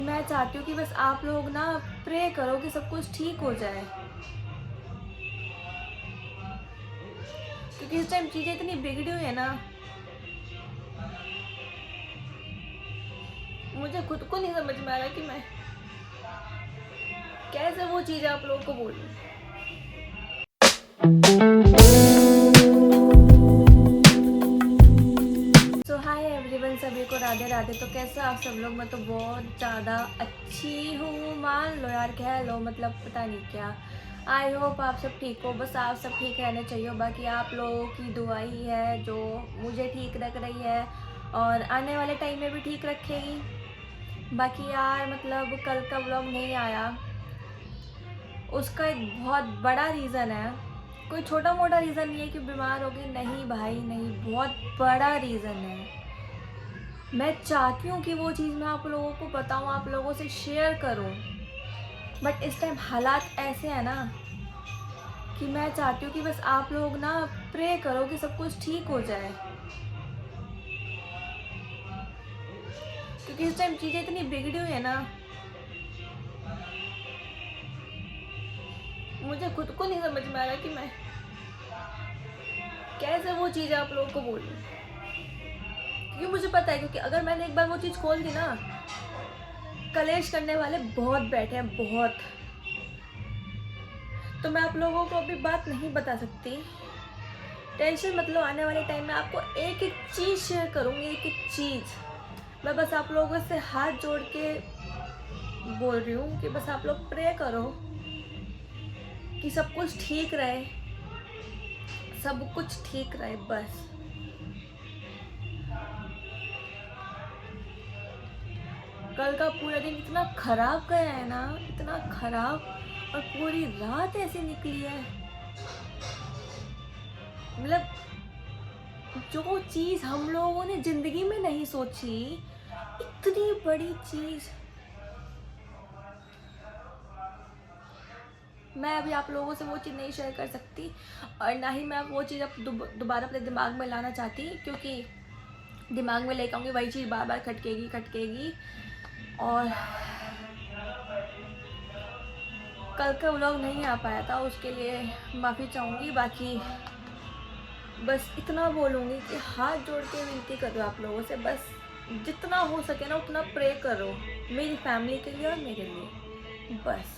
मैं चाहती हूँ कि बस आप लोग ना प्रे करो कि सब कुछ ठीक हो जाए, क्योंकि इस टाइम चीज़ें इतनी बिगड़ी हुई है ना, मुझे खुद को नहीं समझ में आ रहा कि मैं कैसे वो चीज़ आप लोगों को बोलूँ। सो हाय एवरीवन, सभी को राधे राधे। तो कैसे आप सब लोग? मैं तो बहुत ज़्यादा अच्छी हूँ, मान लो यार, कह लो, मतलब पता नहीं क्या। आई होप आप सब ठीक हो, बस आप सब ठीक रहने चाहिए। बाकी आप लोगों की दुआ ही है जो मुझे ठीक रख रही है और आने वाले टाइम में भी ठीक रखेगी। बाकी यार मतलब कल का व्लॉग नहीं आया, उसका एक बहुत बड़ा रीज़न है। कोई छोटा मोटा रीज़न नहीं है कि बीमार हो गई, नहीं भाई नहीं, बहुत बड़ा रीज़न है। मैं चाहती हूँ कि वो चीज़ मैं आप लोगों को बताऊँ, आप लोगों से शेयर करूँ, बट इस टाइम हालात ऐसे हैं ना कि मैं चाहती हूँ कि बस आप लोग ना प्रे करो कि सब कुछ ठीक हो जाए, क्योंकि इस टाइम चीज़ें इतनी बिगड़ी हुई है ना, मुझे खुद को नहीं समझ में आ रहा कि मैं कैसे वो चीज़ आप लोगों को बोलूँ। क्योंकि मुझे पता है, क्योंकि अगर मैंने एक बार वो चीज़ खोल दी ना, कलेश करने वाले बहुत बैठे हैं, बहुत। तो मैं आप लोगों को अभी बात नहीं बता सकती, टेंशन मत लो। आने वाले टाइम में आपको एक एक चीज़ शेयर करूँगी, एक एक चीज़। मैं बस आप लोगों से हाथ जोड़ के बोल रही हूँ कि बस आप लोग प्रे करो कि सब कुछ ठीक रहे, सब कुछ ठीक रहे बस। कल का पूरा दिन इतना खराब गया है ना, इतना खराब, और पूरी रात ऐसे निकली है। मतलब जो चीज़ हम लोगों ने ज़िंदगी में नहीं सोची, इतनी बड़ी चीज़, मैं अभी आप लोगों से वो चीज़ नहीं शेयर कर सकती, और ना ही मैं वो चीज़ अब दोबारा अपने दिमाग में लाना चाहती, क्योंकि दिमाग में लेकर आऊँगी वही चीज़ बार बार खटकेगी खटकेगी। और कल का व्लॉग नहीं आ पाया था, उसके लिए माफ़ी चाहूँगी। बाकी बस इतना बोलूँगी कि हाथ जोड़ के विनती करो आप लोगों से, बस जितना हो सके ना उतना प्रे करो, मेरी फैमिली के लिए और मेरे लिए। बस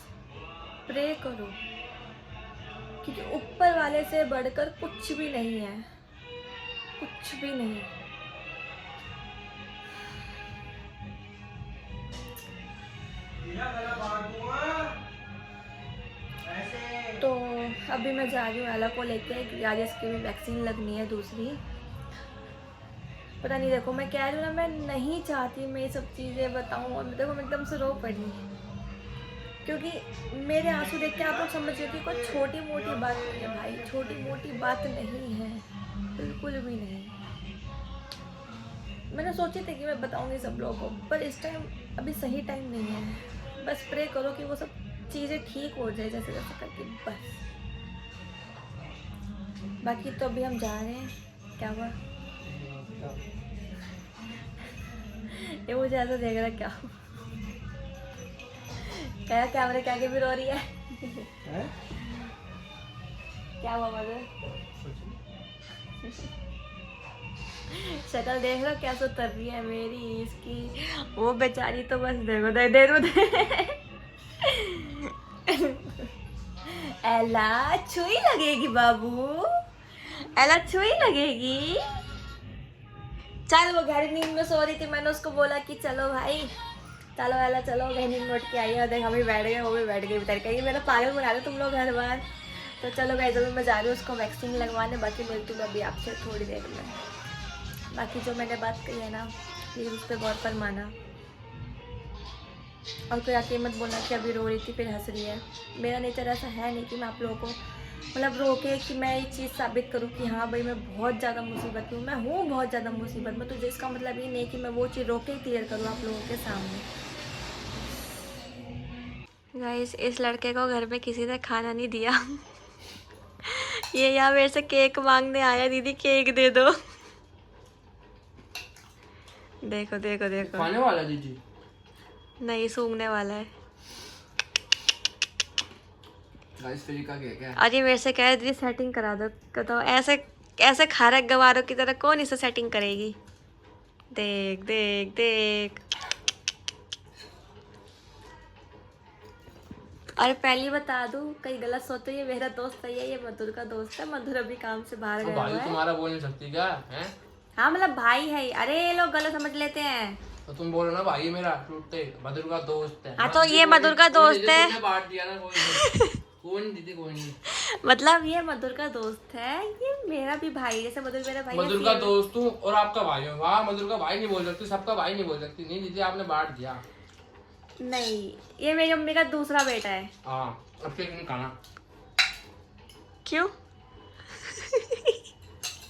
प्रे करो, क्योंकि ऊपर वाले से बढ़कर कुछ भी नहीं है, कुछ भी नहीं। तो अभी मैं जा रही हूँ एला को लेके, आज इसकी भी वैक्सीन लगनी है, दूसरी। पता नहीं, देखो मैं कह रही हूँ ना, मैं नहीं चाहती मैं ये सब चीज़ें बताऊँ, और देखो मैं एकदम से रो पड़ी, क्योंकि मेरे आंसू देख के आप लोग समझ रहे हो कि कोई छोटी मोटी बात नहीं है भाई, छोटी मोटी बात नहीं है, बिल्कुल भी नहीं। मैंने सोची थी कि मैं बताऊंगी सब लोगों को, पर इस टाइम अभी सही टाइम नहीं है। बस प्रे करो कि वो सब चीज़ें ठीक हो जाए जैसे जैसे करके, बस। बाकी तो अभी हम जा रहे हैं। क्या हुआ? ये मुझे ऐसा देख रहा, क्या क्या कैमरे के आगे भी रो रही है? क्या हुआ मदर? शक्ल देख लो कैसे उतर रही है मेरी, इसकी। वो बेचारी तो बस देखो, दे दे दे। एला छुई लगेगी बाबू, एला छुई लगेगी। चल, वो गहरी नींद में सो रही थी, मैंने उसको बोला कि चलो भाई, चलो एला चलो, गहरी नींद में उठ के आई है। देख हम भी बैठ गए, वो भी बैठ गई बेचारी, कहीं मेरा पागल बना रहे तुम लोग हर बार। तो चलो गाइस, अभी मैं जा रही हूँ उसको वैक्सीन लगवाने। बाकी मिलती हूँ अभी आपसे थोड़ी देर में। बाकी जो मैंने बात कही है ना, प्लीज़ उस पर गौर फरमाना, और कोई आके मत बोलना कि अभी रो रही थी फिर हंस रही है। मेरा नेचर ऐसा है नहीं कि मैं आप लोगों को मतलब रोके कि मैं ये चीज़ साबित करूँ कि हाँ भाई मैं बहुत ज़्यादा मुसीबत में हूँ। मैं हूँ बहुत ज़्यादा मुसीबत में, तो जिसका मतलब ये नहीं कि मैं वो चीज़ रोके ही क्लियर करूँ आप लोगों के सामने। गाइस, इस लड़के को घर पे किसी ने खाना नहीं दिया। ये यहाँ मेरे से केक मांगने आया, दीदी केक दे दो। देखो देखो देखो, खाने वाला दीजिए। नहीं, सूंघने वाला है। गाइस फ्री का केक है। और ये मेरे से कह रही दीदी सेटिंग करा दो, तो ऐसे ऐसे खारक गवारों की तरह कौन इसे सेटिंग करेगी। देख देख देख। और पहली बता दूं, कहीं गलत सोचो, ये मेरा दोस्त है, ये मधुर का दोस्त है। मधुर अभी काम से बाहर गया हुआ है। तुम्हारा बोल नहीं सकती क्या है? हाँ मतलब भाई है। अरे ये लोग गलत समझ लेते हैं। तो तुम बोलो ना भाई मेरा टूटते मधुर का दोस्त है। हाँ तो ये मधुर का दोस्त है। तुमने बांट दिया ना, कोई नहीं दीदी, कोई नहीं। मतलब ये मधुर का दोस्त है, ये मेरा भी भाई, जैसे मधुर मेरा भाई। मधुर का दोस्त हूँ और आपका भाई हूँ। हाँ, मधुर का भाई नहीं बोल सकती, सबका भाई नहीं बोल सकती। नहीं दीदी, आपने बांट दिया। नहीं, ये मेरी मम्मी का दूसरा बेटा है। हाँ, अब केक नहीं खाना। क्यों?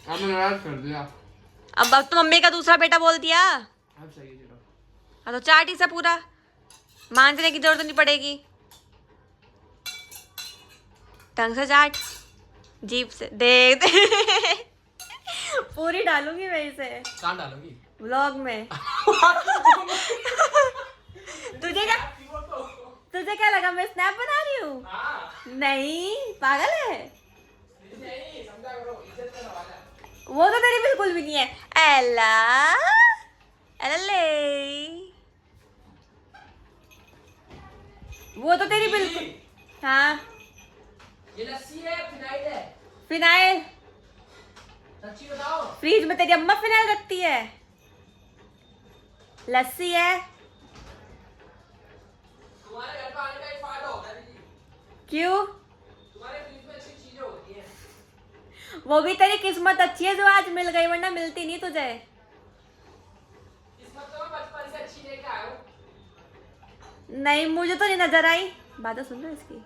आपने नाराज कर दिया। अब तो मम्मी का दूसरा बेटा बोल दिया। अब सही है, चलो। हाँ तो चाट ही से पूरा, मांझने की जरूरत नहीं पड़ेगी। ढंग से चाट, जीप से देख दे। पूरी डालूंगी मैं इसे। कहाँ डालोगी? व्लॉग में। तुझे क्या लगा मैं स्नैप बना रही हूँ? नहीं, पागल है। नहीं, समझा करो, इज्जत का सवाल है। वो तो तेरी बिल्कुल भी नहीं है। एला एला ले, वो तो तेरी बिल्कुल। हाँ, ये लस्सी है, फिनाइल है? फिनाइल। सच्ची बताओ। फ्रिज में तेरी अम्मा फिनाइल रखती है। लस्सी है। तुम्हारे घर पे आने का एक फायदा होता है दीदी। क्यों? तुम्हारे फ्रिज में अच्छी चीजें होती हैं। वो भी तेरी किस्मत अच्छी है जो आज मिल गई, वरना मिलती नहीं तुझे। किस्मत तो मैं बचपन से अच्छी लेके आया हूँ। नहीं, मुझे तो नहीं नजर आई। बातें सुन लो इसकी।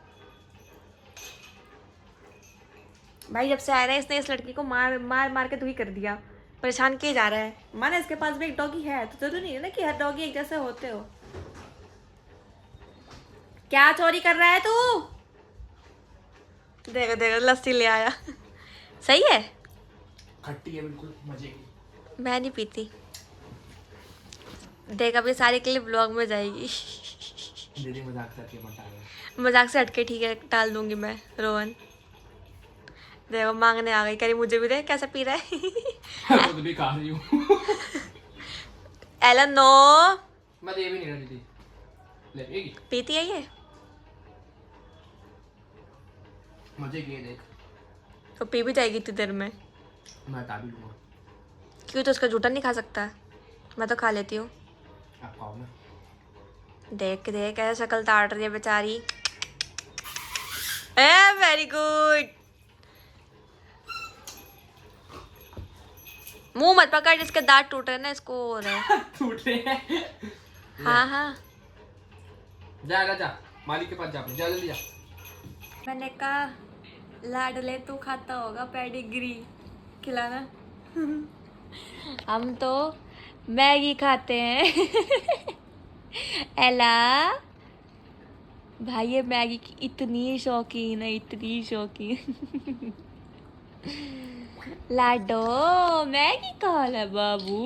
भाई जब से आया है इसने इस लड़की को मार मार मार के दुखी कर दिया, परेशान किए जा रहा है। माना इसके पास भी एक डॉगी है, तो जरूरी नहीं है ना कि हर डॉगी एक जैसे होते हो। क्या चोरी कर रहा है तू? देखो देखो, लस्सी ले आया। सही है, खट्टी है बिल्कुल, मजे की। मैं नहीं पीती। देख अब ये सारी क्लिप ब्लॉग में जाएगी। दीदी मजाक करके मत आए। मजाक से हटके ठीक है, डाल दूंगी मैं। रोहन देखो मांगने आ गई, करी मुझे भी दे, कैसा पी रहा है। खुद भी खा रही हूँ। एलन नो, मैं दे भी नहीं रहा दीदी। लेगी पीती है ये मजे की है, देख। तो पी भी जाएगी इतनी देर में। मैं हटा भी लूँगा। क्यों, तो उसका जूठा नहीं खा सकता? मैं तो खा लेती हूँ। आप खाओ ना। देख देख ऐसे शक्ल ताड़ रही है बेचारी। A very good. मुंह मत पकड़, जिसके दांत टूट रहे ना, इसको हो रहा है। टूट रहे हैं। हाँ हाँ, जा जा मालिक के पास जा, जा जल्दी जा। मैंने कहा लाडले तू खाता होगा पेडिग्री, खिलाना। हम तो मैगी खाते हैं। एला भाई ये मैगी की इतनी शौकीन है, इतनी शौकीन। लाडो मैगी खा ले बाबू।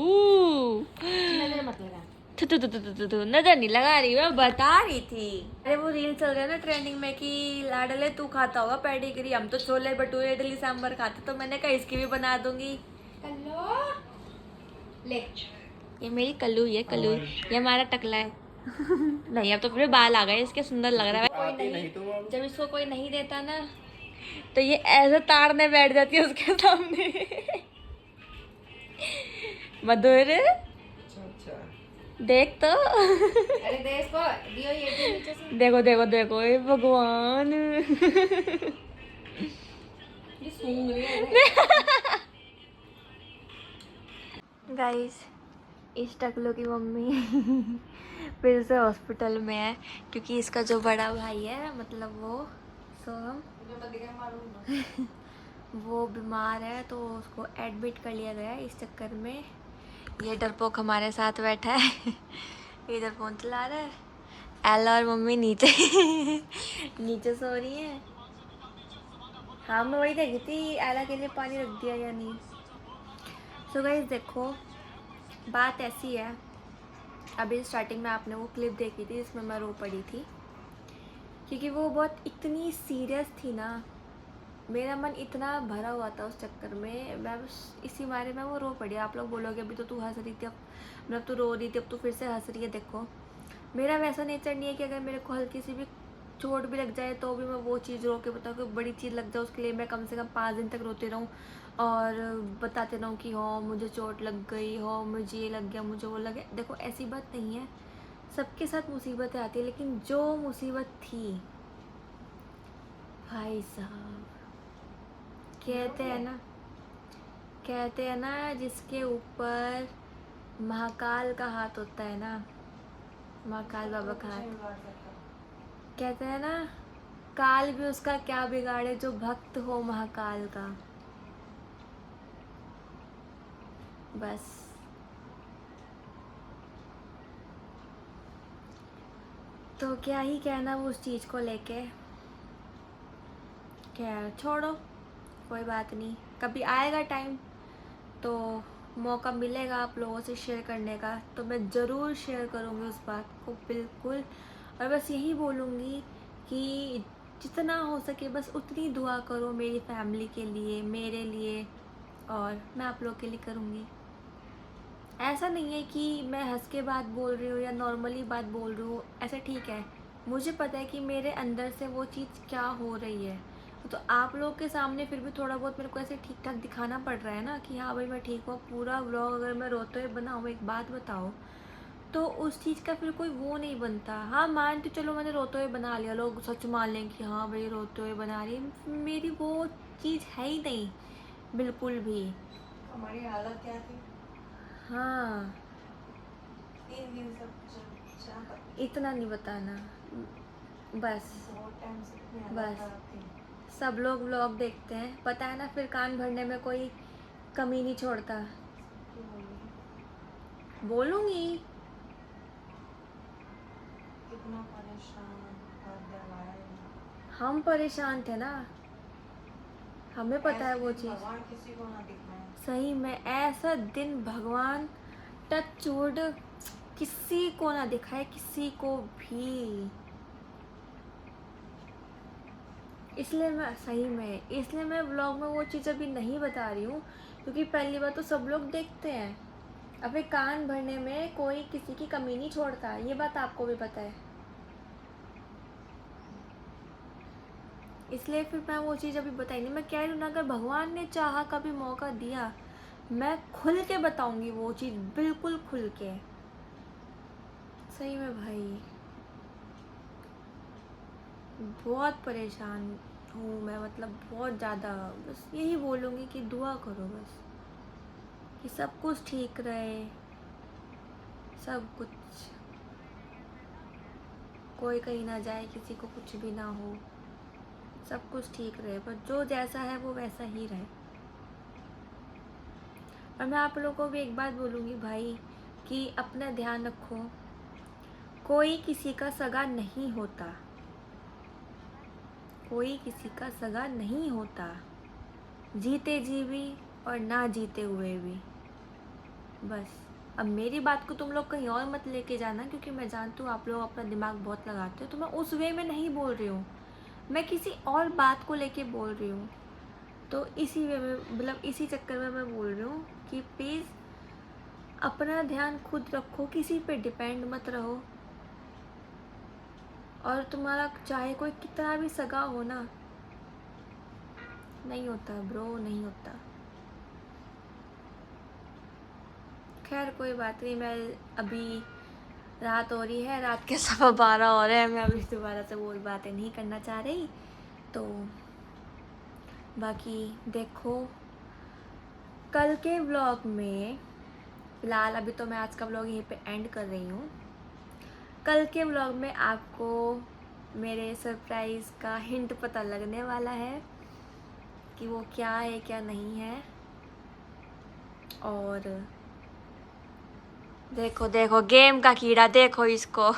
नजर मत लगा। नजर नहीं लगा रही, मैं बता रही थी। अरे वो रील चल रहा है ना ट्रेंडिंग में कि लाडले तू खाता होगा पेडिग्री, हम तो छोले भटूरे इडली सांभर खाते, तो मैंने कहा इसकी भी बना दूंगी। कल्लो ले। ये मेरी कल्लू है, कल्लू। ये हमारा टकला है। नहीं अब तो फिर बाल आ गए इसके, सुंदर लग रहा है। कोई नहीं, जब इसको कोई नहीं देता ना तो ये ऐसे ताड़ने बैठ जाती है उसके सामने। मधुर देख तो। अरे दे इसको, दियो ये भी नीचे से। देखो देखो देखो, ये भगवान। ये सूंघ रही है। गाइस इस टकलो की मम्मी फिर से हॉस्पिटल में है, क्योंकि इसका जो बड़ा भाई है, मतलब वो सोहम, वो बीमार है, तो उसको एडमिट कर लिया गया है। इस चक्कर में ये डरपोक हमारे साथ बैठा है। इधर फोन चला रहा है। एला और मम्मी नीचे नीचे सो रही हैं। हाँ मैं वही देखी थी एला के लिए पानी रख दिया या नहीं। सो गाइस देखो बात ऐसी है अभी स्टार्टिंग में आपने वो क्लिप देखी थी जिसमें मैं रो पड़ी थी, क्योंकि वो बहुत इतनी सीरियस थी ना, मेरा मन इतना भरा हुआ था उस चक्कर में, मैं बस इसी बारे में वो रो पड़ी। आप लोग बोलोगे अभी तो तू हंस रही थी, अब मतलब तू रो रही थी, अब तू फिर से हंस रही है। देखो मेरा वैसा नेचर नहीं है कि अगर मेरे को हल्की सी भी चोट भी लग जाए तो भी मैं वो चीज़ रो के बताऊँ, कि बड़ी चीज़ लग जाए उसके लिए मैं कम से कम 5 दिन तक रोती रहूँ और बताते रहूँ कि हाँ मुझे चोट लग गई, हाँ मुझे ये लग गया, मुझे वो लग गया। देखो ऐसी बात नहीं है, सबके साथ मुसीबतें आती है, लेकिन जो मुसीबत थी भाई साहब, कहते हैं ना जिसके ऊपर महाकाल का हाथ होता है ना, महाकाल बाबा का हाथ, कहते हैं ना काल भी उसका क्या बिगाड़े जो भक्त हो महाकाल का। बस तो क्या ही कहना वो उस चीज़ को लेके, खैर छोड़ो, कोई बात नहीं, कभी आएगा टाइम तो मौका मिलेगा आप लोगों से शेयर करने का, तो मैं ज़रूर शेयर करूँगी उस बात को, बिल्कुल। और बस यही बोलूँगी कि जितना हो सके बस उतनी दुआ करो मेरी फैमिली के लिए, मेरे लिए, और मैं आप लोग के लिए करूँगी। ऐसा नहीं है कि मैं हंस के बात बोल रही हूँ या नॉर्मली बात बोल रही हूँ, ऐसा ठीक है, मुझे पता है कि मेरे अंदर से वो चीज़ क्या हो रही है, तो आप लोग के सामने फिर भी थोड़ा बहुत मेरे को ऐसे ठीक ठाक दिखाना पड़ रहा है ना कि हाँ भाई मैं ठीक हूँ। पूरा व्लॉग अगर मैं रोते हुए बनाऊँ, एक बात बताओ, तो उस चीज़ का फिर कोई वो नहीं बनता। हाँ मान तो चलो मैंने रोते हुए बना लिया, लोग सच मान लें कि हाँ भाई रोते हुए बना रही है, मेरी वो चीज़ है ही नहीं बिल्कुल भी। हमारी हालत क्या थी? हाँ 3 दिन सब इतना नहीं बताना, बस बहुत टाइम से इतनी हालत बस खराब थी। सब लोग व्लॉग देखते हैं, पता है ना, फिर कान भरने में कोई कमी नहीं छोड़ता। क्यों बोली? बोलूँगी, कितना परेशान कर दिया। हम परेशान थे ना, हमें पता है वो चीज़। भगवान किसी को ना दिखाए। सही में ऐसा दिन भगवान टच वुड किसी को ना दिखाए, किसी को भी। इसलिए मैं सही में, इसलिए मैं व्लॉग में वो चीज़ अभी नहीं बता रही हूँ, क्योंकि पहली बात तो सब लोग देखते हैं, अबे कान भरने में कोई किसी की कमी नहीं छोड़ता, ये बात आपको भी पता है। इसलिए फिर मैं वो चीज़ अभी बताई नहीं। मैं कह रही हूँ ना, अगर भगवान ने चाहा, कभी मौका दिया, मैं खुल के बताऊंगी वो चीज़, बिल्कुल खुल के। सही में भाई बहुत परेशान हूँ मैं, मतलब बहुत ज़्यादा। बस यही बोलूँगी कि दुआ करो बस, कि सब कुछ ठीक रहे, सब कुछ, कोई कहीं ना जाए, किसी को कुछ भी ना हो, सब कुछ ठीक रहे, पर जो जैसा है वो वैसा ही रहे। और मैं आप लोगों को भी एक बात बोलूँगी भाई, कि अपना ध्यान रखो, कोई किसी का सगा नहीं होता, कोई किसी का सगा नहीं होता, जीते जी भी और ना जीते हुए भी। बस अब मेरी बात को तुम लोग कहीं और मत लेके जाना, क्योंकि मैं जानती हूँ आप लोग अपना दिमाग बहुत लगाते हो, तो मैं उस वे में नहीं बोल रही हूँ, मैं किसी और बात को लेके बोल रही हूँ। तो इसी वे में, मतलब इसी चक्कर में मैं बोल रही हूँ कि प्लीज़ अपना ध्यान खुद रखो, किसी पे डिपेंड मत रहो। और तुम्हारा चाहे कोई कितना भी सगा हो ना, नहीं होता ब्रो, नहीं होता। खैर कोई बात नहीं, मैं अभी रात हो रही है, रात के 12:15 हो रहे हैं, मैं अभी दोबारा से वो बातें नहीं करना चाह रही। तो बाकी देखो कल के व्लॉग में, फ़िलहाल अभी तो मैं आज का व्लॉग यहीं पे एंड कर रही हूँ। कल के व्लॉग में आपको मेरे सरप्राइज़ का हिंट पता लगने वाला है कि वो क्या है क्या नहीं है। और देखो देखो गेम का कीड़ा, देखो इसको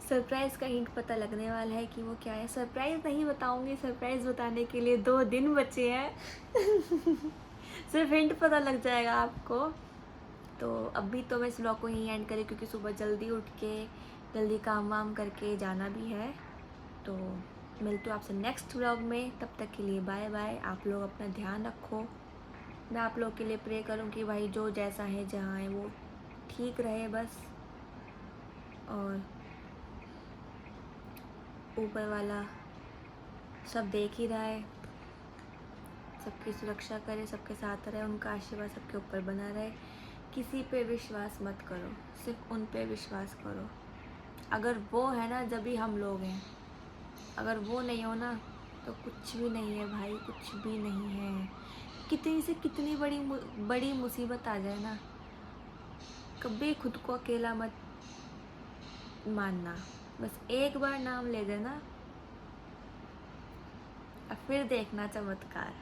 सरप्राइज़ का हिंट पता लगने वाला है कि वो क्या है। सरप्राइज़ नहीं बताऊंगी, सरप्राइज़ बताने के लिए 2 दिन बचे हैं सिर्फ हिंट पता लग जाएगा आपको। तो अभी तो मैं इस व्लॉग को यहीं एंड करी, क्योंकि सुबह जल्दी उठ के जल्दी काम वाम करके जाना भी है। तो मिलती हूँ आपसे नेक्स्ट व्लॉग में, तब तक के लिए बाय बाय। आप लोग अपना ध्यान रखो। मैं आप लोग के लिए प्रे करूँ कि भाई जो जैसा है जहाँ है वो ठीक रहे बस, और ऊपर वाला सब देख ही रहा है, सबकी सुरक्षा करे, सबके साथ रहे, उनका आशीर्वाद सबके ऊपर बना रहे। किसी पे विश्वास मत करो, सिर्फ उन पे विश्वास करो। अगर वो है ना जब भी हम लोग हैं, अगर वो नहीं हो ना तो कुछ भी नहीं है भाई, कुछ भी नहीं है। कितनी से कितनी बड़ी मुसीबत आ जाए ना, कभी खुद को अकेला मत मानना। बस एक बार नाम ले देना और फिर देखना चमत्कार।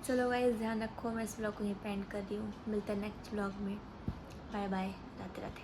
चलो गाइस, ध्यान रखो। मैं इस ब्लॉग को यहीं पे एंड कर रही हूँ। मिलते हैं नेक्स्ट ब्लॉग में। Bye bye, Radhe Radhe.